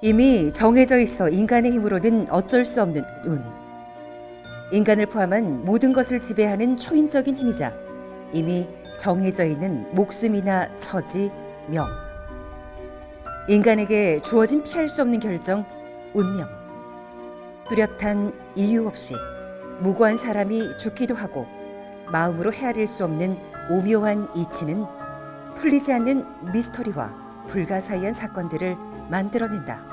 이미 정해져 있어 인간의 힘으로는 어쩔 수 없는 운. 인간을 포함한 모든 것을 지배하는 초인적인 힘이자 이미 정해져 있는 목숨이나 처지, 명. 인간에게 주어진 피할 수 없는 결정, 운명. 뚜렷한 이유 없이 무고한 사람이 죽기도 하고 마음으로 헤아릴 수 없는 오묘한 이치는 풀리지 않는 미스터리와 불가사의한 사건들을 만들어낸다.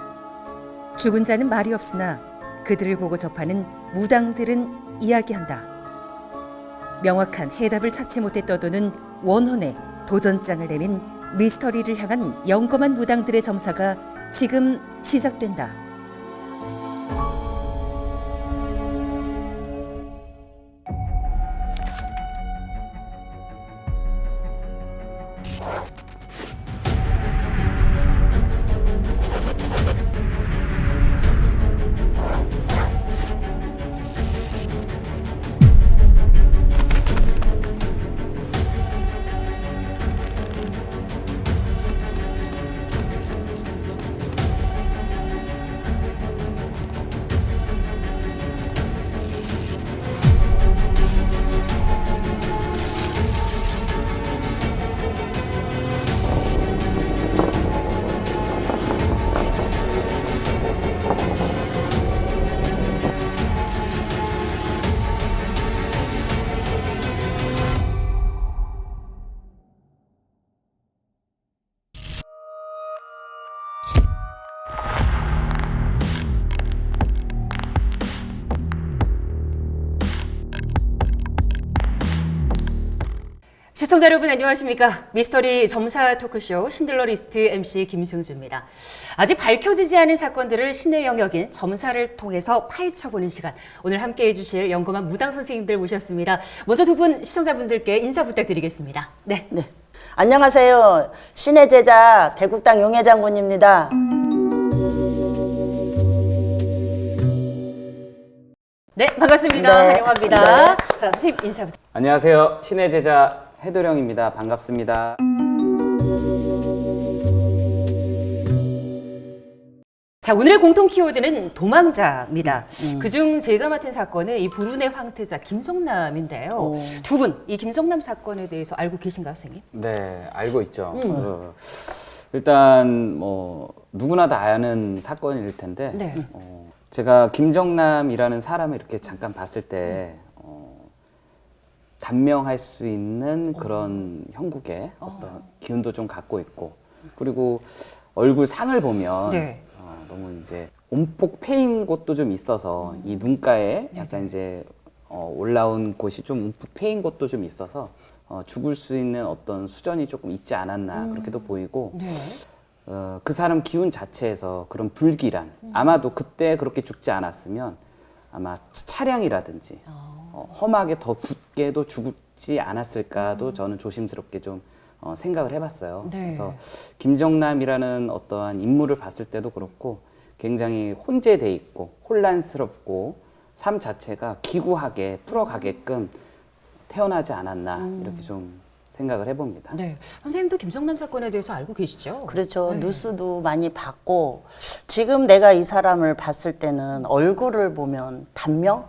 죽은 자는 말이 없으나 그들을 보고 접하는 무당들은 이야기한다. 명확한 해답을 찾지 못해 떠도는 원혼의 도전장을 내민 미스터리를 향한 영검한 무당들의 점사가 지금 시작된다. 시청자 여러분 안녕하십니까. 미스터리 점사 토크쇼 신들러 리스트 MC 김승주입니다. 아직 밝혀지지 않은 사건들을 신의 영역인 점사를 통해서 파헤쳐보는 시간. 오늘 함께해 주실 영검한 무당 선생님들 모셨습니다. 먼저 두 분 시청자분들께 인사 부탁드리겠습니다. 네. 안녕하세요. 신의 제자 대국당 용해 장군입니다. 네, 반갑습니다. 네. 환영합니다. 자, 선생님 인사 부탁드립니다. 안녕하세요. 신의 제자 해도령입니다. 반갑습니다. 자, 오늘의 공통 키워드는 도망자입니다. 그중 제가 맡은 사건은 이 불운의 황태자 김정남인데요. 두 분, 이 김정남 사건에 대해서 알고 계신가요, 선생님? 네, 알고 있죠. 일단 뭐 누구나 다 아는 사건일 텐데 네. 제가 김정남이라는 사람을 이렇게 잠깐 봤을 때 단명할 수 있는 그런 형국의 어떤 기운도 좀 갖고 있고, 그리고 얼굴 상을 보면 네. 너무 이제 온폭 패인 곳도 좀 있어서 이 눈가에 약간 이제 올라온 곳이 좀 움푹 패인 곳도 좀 있어서 죽을 수 있는 어떤 수전이 조금 있지 않았나 그렇게도 보이고, 네. 그 사람 기운 자체에서 그런 불길한, 아마도 그때 그렇게 죽지 않았으면 아마 차량이라든지 험하게 더 굳게도 죽지 않았을까도 저는 조심스럽게 좀 생각을 해봤어요. 네. 그래서 김정남이라는 어떠한 인물을 봤을 때도 그렇고 굉장히 혼재돼 있고 혼란스럽고 삶 자체가 기구하게 풀어가게끔 태어나지 않았나 이렇게 좀 생각을 해봅니다. 네. 선생님도 김정남 사건에 대해서 알고 계시죠? 그렇죠. 네. 뉴스도 많이 봤고, 지금 내가 이 사람을 봤을 때는 얼굴을 보면 단명?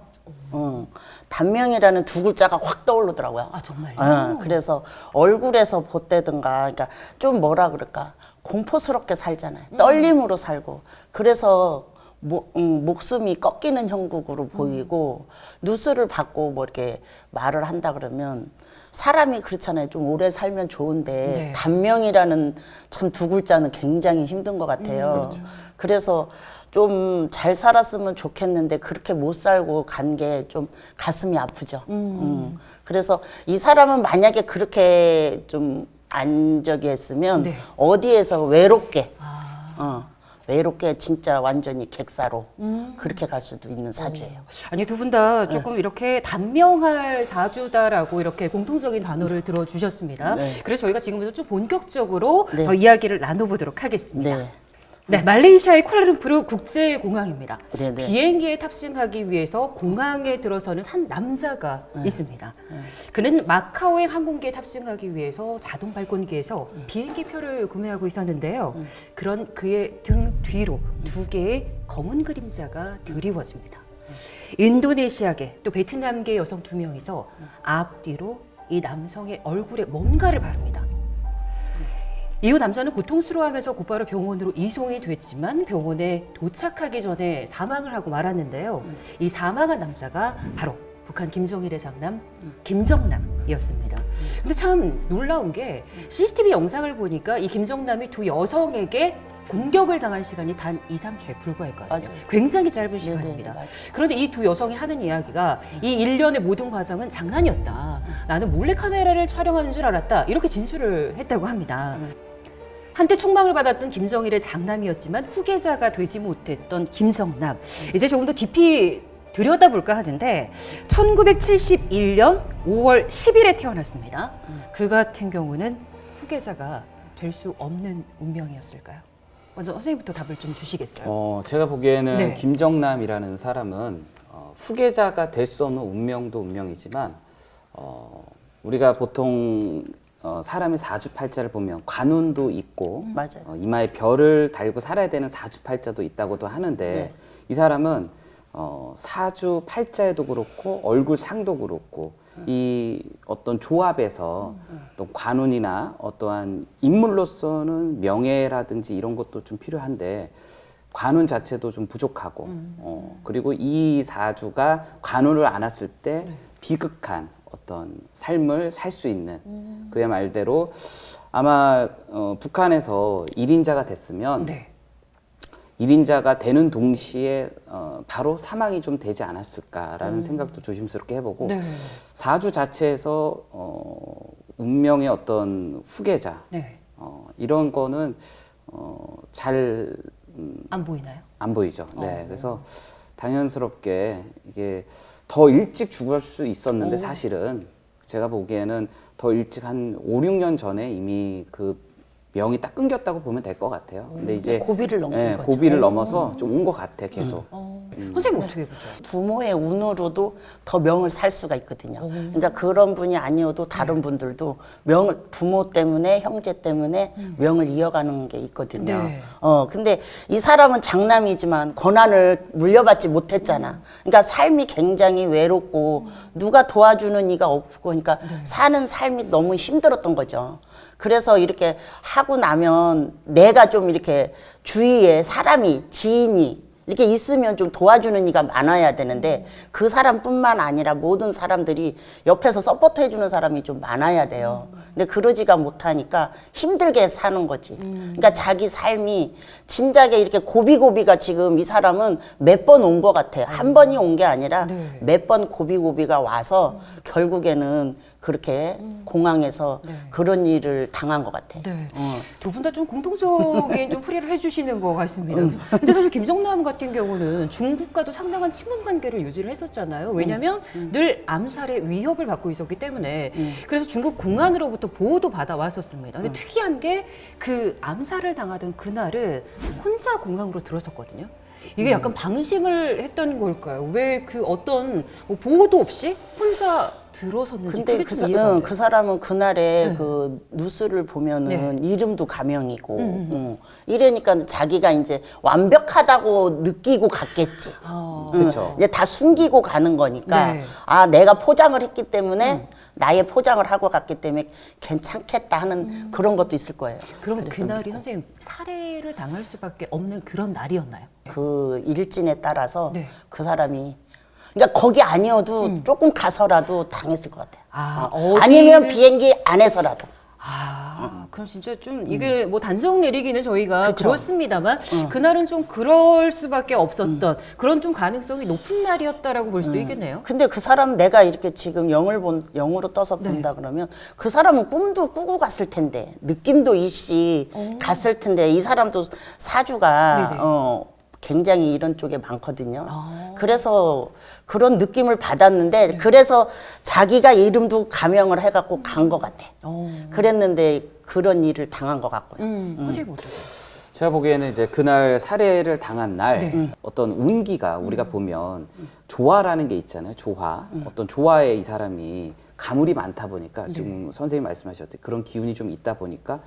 단명이라는 두 글자가 확 떠오르더라고요. 아, 정말요? 그래서 얼굴에서 보태든가, 그러니까 좀 뭐라 그럴까, 공포스럽게 살잖아요. 떨림으로 살고. 그래서 목숨이 꺾이는 형국으로 보이고, 뉴스를 받고 뭐 이렇게 말을 한다 그러면 사람이 그렇잖아요. 좀 오래 살면 좋은데 네. 단명이라는 참 두 글자는 굉장히 힘든 것 같아요. 그래서 좀 잘 살았으면 좋겠는데 그렇게 못 살고 간 게 좀 가슴이 아프죠. 그래서 이 사람은 만약에 그렇게 좀 안적이 했으면 네. 어디에서 외롭게 외롭게 진짜 완전히 객사로 그렇게 갈 수도 있는 사주예요. 아니, 두 분 다 조금 이렇게 단명할 사주다라고 이렇게 공통적인 단어를 들어주셨습니다. 네. 그래서 저희가 지금부터 좀 본격적으로 네. 더 이야기를 나눠보도록 하겠습니다. 네. 네, 말레이시아의 쿠알라룸푸르 국제공항입니다. 네네. 비행기에 탑승하기 위해서 공항에 들어서는 한 남자가 있습니다. 그는 마카오의 항공기에 탑승하기 위해서 자동 발권기에서 비행기 표를 구매하고 있었는데요. 그런 그의 등 뒤로 두 개의 검은 그림자가 드리워집니다. 인도네시아계 또 베트남계 여성 두 명이서 앞뒤로 이 남성의 얼굴에 뭔가를 바릅니다. 이후 남자는 고통스러워하면서 곧바로 병원으로 이송이 됐지만 병원에 도착하기 전에 사망을 하고 말았는데요. 이 사망한 남자가 바로 북한 김정일의 장남 김정남이었습니다. 근데 참 놀라운 게 CCTV 영상을 보니까 이 김정남이 두 여성에게 공격을 당한 시간이 단 2, 3초에 불과했거든요. 맞아요. 굉장히 짧은 시간입니다. 맞아요. 그런데 이 두 여성이 하는 이야기가 이 일련의 모든 과정은 장난이었다. 나는 몰래카메라를 촬영하는 줄 알았다. 이렇게 진술을 했다고 합니다. 한때 총망을 받았던 김정일의 장남이었지만 후계자가 되지 못했던 김정남. 이제 조금 더 깊이 들여다볼까 하는데 1971년 5월 10일에 태어났습니다. 그 같은 경우는 후계자가 될 수 없는 운명이었을까요? 먼저 선생님부터 답을 좀 주시겠어요? 제가 보기에는 네. 김정남이라는 사람은 후계자가 될 수 없는 운명도 운명이지만 우리가 보통 사람의 사주팔자를 보면 관운도 있고 맞아요. 이마에 별을 달고 살아야 되는 사주팔자도 있다고도 하는데 네. 이 사람은 사주팔자에도 그렇고 얼굴상도 그렇고 이 어떤 조합에서 어떤 관운이나 어떠한 인물로서는 명예라든지 이런 것도 좀 필요한데 관운 자체도 좀 부족하고 그리고 이 사주가 관운을 안았을 때 비극한 어떤 삶을 살 수 있는 그의 말대로 아마 북한에서 1인자가 됐으면 네. 1인자가 되는 동시에 바로 사망이 좀 되지 않았을까라는 생각도 조심스럽게 해보고 네. 사주 자체에서 운명의 어떤 후계자 네. 이런 거는 잘 안 보이나요? 안 보이죠. 네, 그래서 당연스럽게 이게 더 일찍 죽을 수 있었는데 사실은 제가 보기에는 더 일찍 한 5, 6년 전에 이미 그 명이 딱 끊겼다고 보면 될 것 같아요. 근데 이제 고비를 넘긴 예, 거죠. 고비를 넘어서 좀 온 것 같아 계속. 선생님 어떻게 보세요? 부모의 운으로도 더 명을 살 수가 있거든요. 그러니까 그런 분이 아니어도 다른 분들도 명을 부모 때문에 형제 때문에 명을 이어가는 게 있거든요. 네. 근데 이 사람은 장남이지만 권한을 물려받지 못했잖아. 그러니까 삶이 굉장히 외롭고 누가 도와주는 이가 없고 그러니까 사는 삶이 너무 힘들었던 거죠. 그래서 이렇게 하고 나면 내가 좀 이렇게 주위에 사람이 지인이 이렇게 있으면 좀 도와주는 이가 많아야 되는데 그 사람뿐만 아니라 모든 사람들이 옆에서 서포트 해주는 사람이 좀 많아야 돼요. 근데 그러지가 못하니까 힘들게 사는 거지. 그러니까 자기 삶이 진작에 이렇게 고비고비가 지금 이 사람은 몇 번 온 것 같아. 한 번이 온 게 아니라 네. 몇 번 고비고비가 와서 결국에는 그렇게 공항에서 그런 일을 당한 것 같아. 네. 두 분 다 좀 공통적인 좀 풀이를 해주시는 것 같습니다. 근데 사실 김정남 같은 경우는 중국과도 상당한 친분 관계를 유지를 했었잖아요. 왜냐하면 늘 암살의 위협을 받고 있었기 때문에 그래서 중국 공안으로부터 보호도 받아왔었습니다. 근데 특이한 게 그 암살을 당하던 그날은 혼자 공항으로 들어섰거든요. 이게 약간 방심을 했던 걸까요? 왜 그 어떤 뭐 보호도 없이 혼자 들어섰는지 근데 그게 좀 이해가 안 돼요. 그 사람은 그날에 네. 그 뉴스를 보면은 이름도 가명이고 이러니까 자기가 이제 완벽하다고 느끼고 갔겠지. 그쵸. 이제 다 숨기고 가는 거니까 네. 아 내가 포장을 했기 때문에 나의 포장을 하고 갔기 때문에 괜찮겠다 하는 그런 것도 있을 거예요. 그럼 그래서 그날이 선생님 살해를 당할 수밖에 없는 그런 날이었나요? 그 일진에 따라서 네. 그 사람이 그러니까 거기 아니어도 조금 가서라도 당했을 것 같아요. 아, 아니면 어디를- 비행기 안에서라도. 그럼 진짜 좀 이게 뭐 단정 내리기는 저희가 그쵸. 그렇습니다만 그날은 좀 그럴 수밖에 없었던 그런 좀 가능성이 높은 날이었다라고 볼 수도 있겠네요. 근데 그 사람 내가 이렇게 지금 영으로 떠서 본다 그러면 그 사람은 꿈도 꾸고 갔을 텐데 느낌도 있이 갔을 텐데 이 사람도 사주가 네네. 굉장히 이런 쪽에 많거든요. 그래서 그런 느낌을 받았는데 그래서 자기가 이름도 가명을 해갖고 간 것 같아. 그랬는데 그런 일을 당한 것 같고요. 선생님 어떠세요? 제가 보기에는 이제 그날 살해를 당한 날 네. 어떤 운기가 우리가 보면 조화라는 게 있잖아요. 조화. 어떤 조화에 이 사람이 가물이 많다 보니까 지금 선생님 말씀하셨듯이 그런 기운이 좀 있다 보니까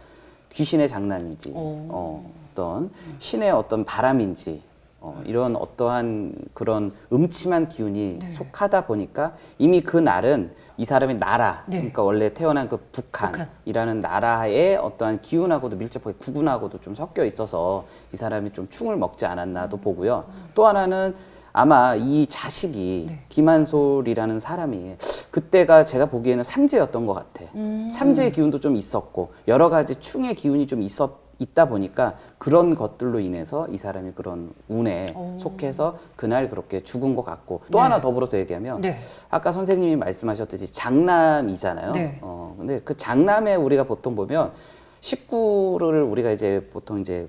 귀신의 장난인지 어떤 신의 어떤 바람인지 이런 어떠한 그런 음침한 기운이 속하다 보니까 이미 그 날은 이 사람의 나라, 네. 그러니까 원래 태어난 그 북한이라는 나라의 어떠한 기운하고도 밀접하게 구군하고도 좀 섞여 있어서 이 사람이 좀 충을 먹지 않았나도 보고요. 또 하나는 아마 이 자식이 김한솔이라는 사람이 그때가 제가 보기에는 삼재였던 것 같아. 삼재의 기운도 좀 있었고 여러 가지 충의 기운이 좀 있다 보니까 그런 것들로 인해서 이 사람이 그런 운에 속해서 그날 그렇게 죽은 것 같고 또 하나 더불어서 얘기하면 네. 아까 선생님이 말씀하셨듯이 장남이잖아요. 네. 근데 그 장남에 우리가 보통 보면 식구를 우리가 이제 보통 이제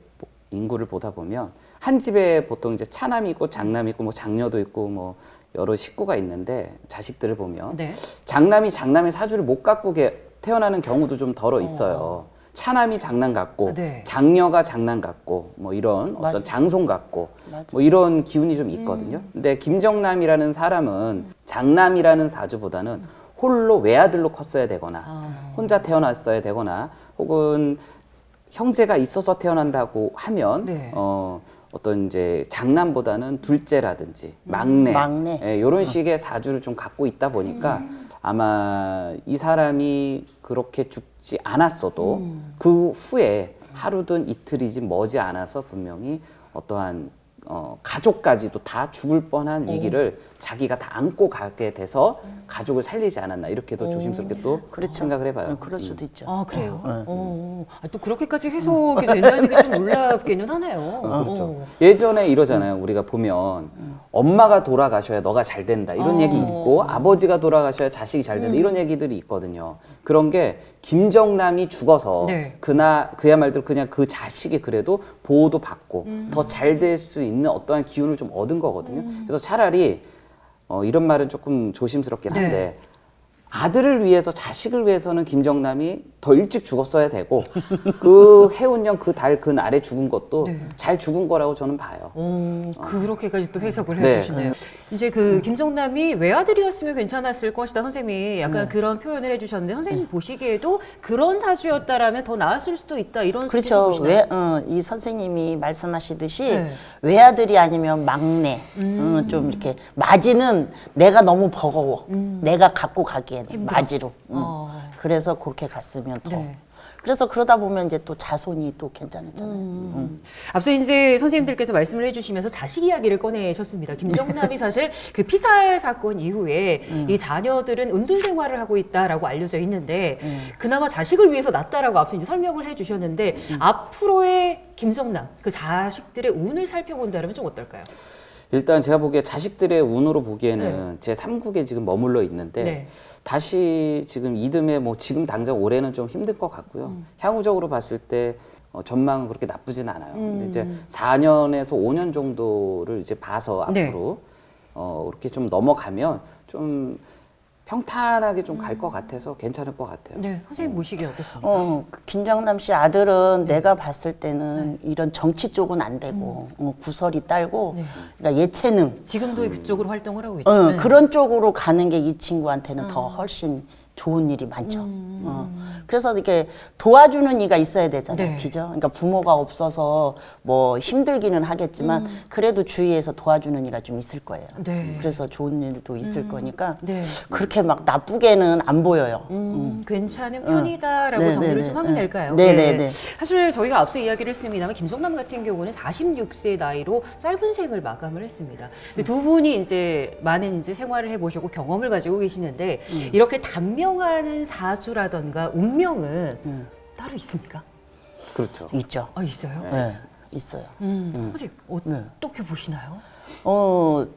인구를 보다 보면 한 집에 보통 이제 차남이 있고 장남이 있고 뭐 장녀도 있고 뭐 여러 식구가 있는데 자식들을 보면 네. 장남이 장남의 사주를 못 갖고 태어나는 경우도 좀 덜어 있어요. 차남이 장남 같고 네. 장녀가 장남 같고 뭐 이런 맞아. 어떤 장손 같고 맞아. 뭐 이런 기운이 좀 있거든요. 근데 김정남이라는 사람은 장남이라는 사주보다는 홀로 외아들로 컸어야 되거나 혼자 태어났어야 되거나 혹은 형제가 있어서 태어난다고 하면 네. 어떤 이제 장남보다는 둘째라든지 막내, 막내. 예, 이런 식의 사주를 좀 갖고 있다 보니까 아마 이 사람이 그렇게 죽지 않았어도 그 후에 하루든 이틀이지 머지 않아서 분명히 어떠한 가족까지도 다 죽을 뻔한 위기를 자기가 다 안고 가게 돼서 가족을 살리지 않았나 이렇게도 조심스럽게 또 생각을 해봐요. 그럴 수도 있죠. 아, 그래요? 또 그렇게까지 해석이 된다는 게 좀 놀랍기는 하네요. 그렇죠. 예전에 이러잖아요. 우리가 보면 엄마가 돌아가셔야 너가 잘 된다 이런 얘기 있고 아버지가 돌아가셔야 자식이 잘 된다 이런 얘기들이 있거든요. 그런 게 김정남이 죽어서 네. 그야말로 그냥 그 자식이 그래도 보호도 받고 더 잘 될 수 있는 어떠한 기운을 좀 얻은 거거든요. 그래서 차라리 이런 말은 조금 조심스럽긴 한데 네. 아들을 위해서 자식을 위해서는 김정남이 더 일찍 죽었어야 되고 그 해운년 그 달 그 날에 죽은 것도 네. 잘 죽은 거라고 저는 봐요. 그렇게까지 또 해석을 네. 해주시네요. 이제 그 김정남이 외아들이었으면 괜찮았을 것이다. 선생님이 약간 그런 표현을 해주셨는데 선생님 보시기에도 그런 사주였다라면 더 나았을 수도 있다. 이런 그렇죠. 보시나요? 이 선생님이 말씀하시듯이 네. 외아들이 아니면 막내, 좀 이렇게 마지는 내가 너무 버거워. 내가 갖고 가기에는 힘들어. 마지로. 그래서 그렇게 갔으면 더. 네. 그래서 그러다 보면 이제 또 자손이 또 괜찮았잖아요. 앞서 이제 선생님들께서 말씀을 해주시면서 자식 이야기를 꺼내셨습니다. 김정남이 사실 그 피살 사건 이후에 이 자녀들은 은둔 생활을 하고 있다라고 알려져 있는데 그나마 자식을 위해서 낳았다라고 앞서 이제 설명을 해주셨는데 앞으로의 김정남 그 자식들의 운을 살펴본다면 좀 어떨까요? 일단 제가 보기에 자식들의 운으로 보기에는 제 3국에 지금 머물러 있는데 네. 다시 지금 이듬해 뭐 지금 당장 올해는 좀 힘들 것 같고요. 향후적으로 봤을 때 전망은 그렇게 나쁘진 않아요. 근데 이제 4년에서 5년 정도를 이제 봐서 네. 앞으로 이렇게 좀 넘어가면 좀 평탄하게 좀 갈 것 같아서 괜찮을 것 같아요. 네, 선생님 보시기에 어떻습니까? 그 김정남 씨 아들은 내가 봤을 때는 이런 정치 쪽은 안 되고 구설이 딸고 그러니까 예체능 지금도 그쪽으로 활동을 하고 있죠. 네. 그런 쪽으로 가는 게 이 친구한테는 더 훨씬 좋은 일이 많죠. 그래서 이렇게 도와주는 이가 있어야 되잖아요. 네. 그죠? 그러니까 부모가 없어서 뭐 힘들기는 하겠지만 그래도 주위에서 도와주는 이가 좀 있을 거예요. 네. 그래서 좋은 일도 있을 거니까 네. 그렇게 막 나쁘게는 안 보여요. 괜찮은 편이다라고 네, 정리를 네, 좀 네. 하면 될까요? 네, 네, 네. 사실 저희가 앞서 이야기를 했습니다만 김정남 같은 경우는 46세 나이로 짧은 생을 마감을 했습니다. 근데 두 분이 이제 많은 이제 생활을 해보시고 경험을 가지고 계시는데 이렇게 단명하는 사주라던가 운명은 따로 있습니까? 그렇죠. 있죠. 있어요? 네, 있어요. 선생님 어떻게 보시나요?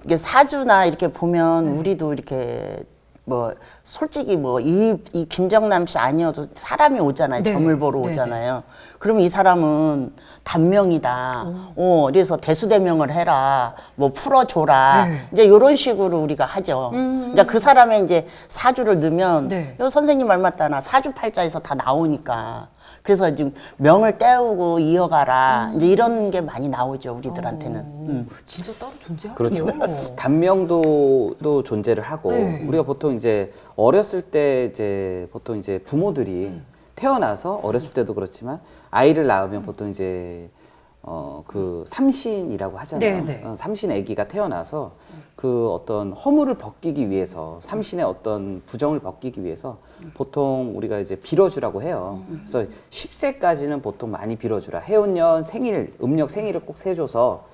이게 사주나 이렇게 보면 우리도 이렇게 뭐 솔직히 뭐 이 김정남 씨 아니어도 사람이 오잖아요. 네. 점을 보러 네, 오잖아요. 그러면 이 사람은 단명이다. 그래서 대수대명을 해라. 뭐 풀어줘라. 네. 이제 이런 식으로 우리가 하죠. 이제 그 사람의 이제 사주를 넣으면 네. 요 선생님 말 맞다나 사주팔자에서 다 나오니까. 그래서 지금 명을 떼우고 이어가라. 이제 이런 게 많이 나오죠. 우리들한테는. 진짜 따로 존재하군요. 그렇죠. 단명도 존재를 하고 네. 우리가 보통 이제 어렸을 때 이제 보통 이제 부모들이 태어나서 어렸을 때도 그렇지만 아이를 낳으면 보통 이제 그 삼신이라고 하잖아요. 네, 네. 삼신 아기가 태어나서 그 어떤 허물을 벗기기 위해서 삼신의 어떤 부정을 벗기기 위해서 보통 우리가 이제 빌어주라고 해요. 그래서 10세까지는 보통 많이 빌어주라. 해운년 생일, 음력 생일을 꼭 세줘서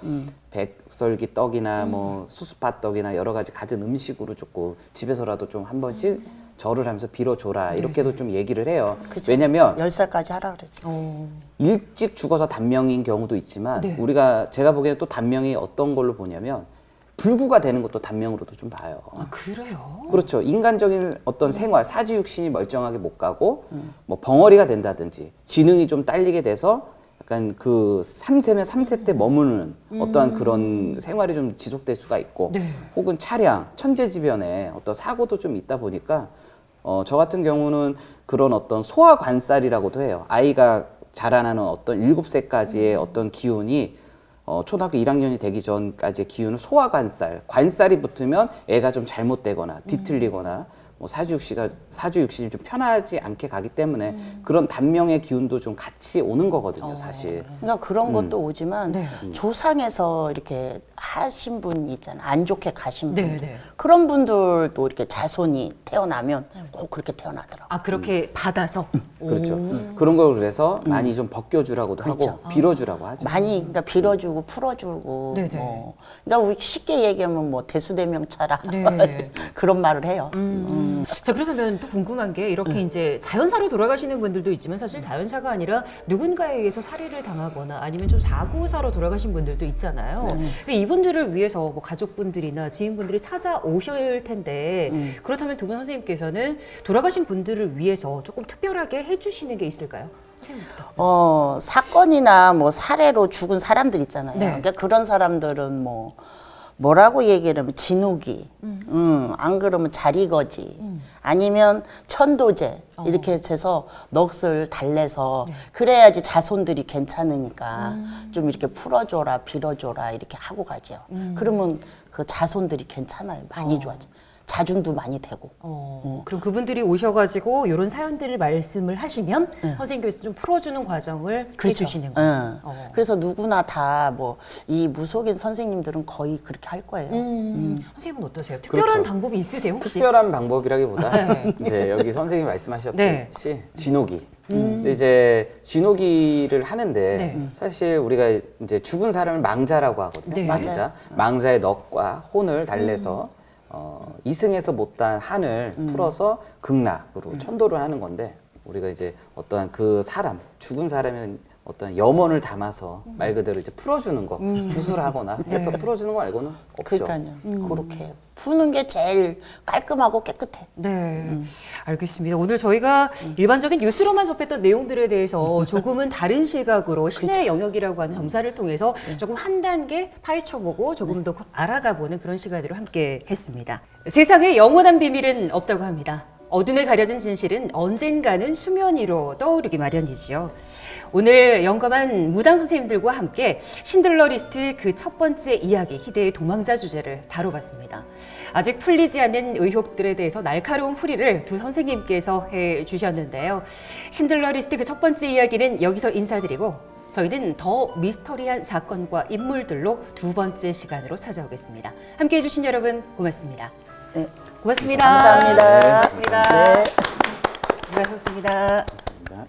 백설기 떡이나 뭐 수수팥 떡이나 여러 가지 갖은 음식으로 조금 집에서라도 좀 한 번씩 절을 하면서 빌어줘라. 이렇게도 좀 얘기를 해요. 그쵸. 왜냐면 10살까지 하라 그랬지. 일찍 죽어서 단명인 경우도 있지만 네. 제가 보기에는 또 단명이 어떤 걸로 보냐면 불구가 되는 것도 단명으로도 좀 봐요. 아, 그래요? 그렇죠. 인간적인 어떤 생활, 사지육신이 멀쩡하게 못 가고 뭐 벙어리가 된다든지 지능이 좀 딸리게 돼서 약간 그 3세면 3세 때 머무는 어떠한 그런 생활이 좀 지속될 수가 있고 네. 혹은 차량, 천재지변에 어떤 사고도 좀 있다 보니까 저 같은 경우는 그런 어떤 소아관살이라고도 해요. 아이가 자라나는 어떤 7세까지의 어떤 기운이 초등학교 1학년이 되기 전까지의 기운은 소아관살, 관살이 붙으면 애가 좀 잘못되거나 뒤틀리거나 뭐 사주육신이 좀 편하지 않게 가기 때문에 그런 단명의 기운도 좀 같이 오는 거거든요, 사실. 그러니까 그런 것도 오지만 네. 조상에서 이렇게 하신 분 있잖아. 안 좋게 가신 네, 분들. 네. 그런 분들도 이렇게 자손이 태어나면 꼭 그렇게 태어나더라고. 아, 그렇게 받아서? 그렇죠. 그런 걸 그래서 많이 좀 벗겨주라고도 그렇죠. 하고 빌어주라고 하죠. 많이 그러니까 빌어주고 풀어주고 네네. 뭐 그러니까 우리 쉽게 얘기하면 뭐 대수대명 차라 네. 그런 말을 해요. 자, 그렇다면 또 궁금한 게 이렇게 이제 자연사로 돌아가시는 분들도 있지만 사실 자연사가 아니라 누군가에 의해서 살해를 당하거나 아니면 좀 사고사로 돌아가신 분들도 있잖아요. 근데 이분들을 위해서 뭐 가족분들이나 지인분들이 찾아오실 텐데 그렇다면 두 분 선생님께서는 돌아가신 분들을 위해서 조금 특별하게 해주시는 게 있을까요? 선생님부터. 사건이나 뭐 살해로 죽은 사람들 있잖아요. 네. 그러니까 그런 사람들은 뭐라고 얘기를 하면 진욱이, 안 그러면 자리거지, 아니면 천도제 이렇게 해서 넋을 달래서 그래야지 자손들이 괜찮으니까 좀 이렇게 풀어줘라, 빌어줘라 이렇게 하고 가죠. 그러면 그 자손들이 괜찮아요. 많이 좋아져. 자중도 많이 되고. 그럼 그분들이 오셔가지고 이런 사연들을 말씀을 하시면 선생님께서 좀 풀어주는 과정을 해주시는 거예요. 그래서 누구나 다 뭐 이 무속인 선생님들은 거의 그렇게 할 거예요. 선생님은 어떠세요? 특별한 그렇죠. 방법이 있으세요 혹시? 특별한 방법이라기보다 네. 이제 여기 선생님이 말씀하셨듯이 네. 진호기. 근데 이제 진호기를 하는데 네. 사실 우리가 이제 죽은 사람을 망자라고 하거든요. 네. 망자. 맞아요. 망자의 넋과 혼을 달래서 이승에서 못한 한을 풀어서 극락으로 천도를 하는 건데 우리가 이제 어떠한 그 사람, 죽은 사람은 어떤 염원을 담아서 말 그대로 이제 풀어주는 거, 구술하거나 해서 풀어주는 거 말고는 없죠. 그러니까요. 그렇게 푸는 게 제일 깔끔하고 깨끗해. 네, 알겠습니다. 오늘 저희가 일반적인 뉴스로만 접했던 내용들에 대해서 조금은 다른 시각으로 신의 영역이라고 하는 점사를 통해서 조금 한 단계 파헤쳐보고 조금 더 알아가보는 그런 시간으로 함께 했습니다. 세상에 영원한 비밀은 없다고 합니다. 어둠에 가려진 진실은 언젠가는 수면 위로 떠오르기 마련이지요. 오늘 영감한 무당 선생님들과 함께 신들러 리스트 그 첫 번째 이야기, 희대의 도망자 주제를 다뤄봤습니다. 아직 풀리지 않는 의혹들에 대해서 날카로운 풀이를 두 선생님께서 해주셨는데요. 신들러 리스트 그 첫 번째 이야기는 여기서 인사드리고 저희는 더 미스터리한 사건과 인물들로 두 번째 시간으로 찾아오겠습니다. 함께해 주신 여러분 고맙습니다. 네. 고맙습니다. 감사합니다. 고맙습니다. 네. 수고하셨습니다.